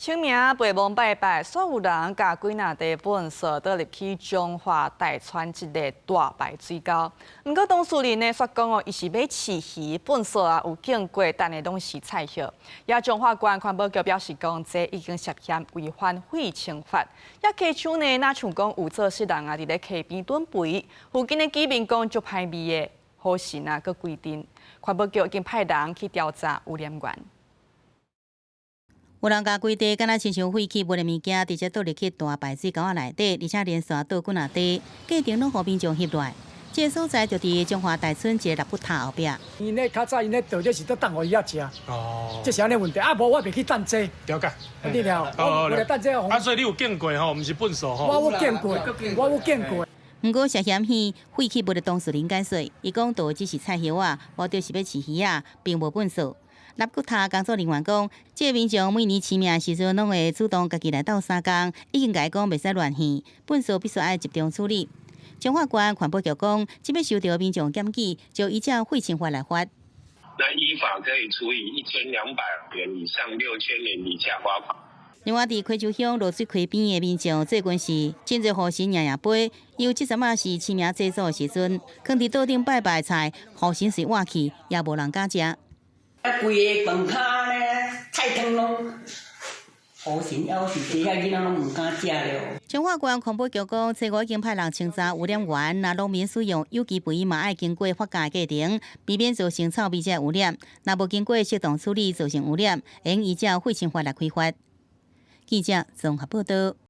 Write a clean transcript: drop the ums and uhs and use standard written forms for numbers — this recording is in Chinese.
清明陪墓拜拜，所有人甲幾若地糞掃倒入去彰化大川一個大排水溝。不過當事人呢說講伊是要飼魚，糞掃啊有經過，但係攏是菜葉。也彰化縣環保局表示講，這已經涉嫌違反廢清法。也溪廠呢，若像講有做事人啊，佇咧溪邊蹲肥，附近的居民講足歹味的，好心啊，佮規定。環保局已經派人去調查污染源。有人甲規地，敢若親像廢棄物的物件，直接倒入去大排水溝仔內底，而且連續倒幾若地，家庭攏互民眾翕落。這個所在就佇彰化大村一個立骨塔後壁。因咧較早因咧倒，這是倒等互伊遐食。哦。這是安尼問題，啊無我袂去等這。了解。你了。我為了等這。啊，所以你有見過吼，毋是糞掃吼。我有見過，我有見過。毋過涉嫌棄廢棄物的當事人解釋，伊講倒只是菜葉仔，無就是要飼魚仔，並無糞掃。立骨塔工作人員講，這個民眾每年清明時陣攏會主動家己來倒沙工，已經甲伊講袂使亂獻，糞掃必須愛集中處理。彰化縣環保局講，即要收到民眾檢舉，就依照廢清法來罰。那依法可以處以1200元以上6000元以下罰款。另外，佇溪洲鄉落水溪邊的民眾，最近是真濟護神爺杯，有即陣是清明祭祖的時陣，囥佇桌頂拜拜菜，護神是換去，也無人敢食。規個飯卡呢，菜湯攏護神要是這遐囡仔攏唔敢食了。彰化縣環保局講，初五已經派人清查污染源，若農民使用有機肥嘛愛經過發酵過程，避免造成臭味遮污染。若無經過適當處理造成污染，應依照廢清法來開罰。記者綜合報道。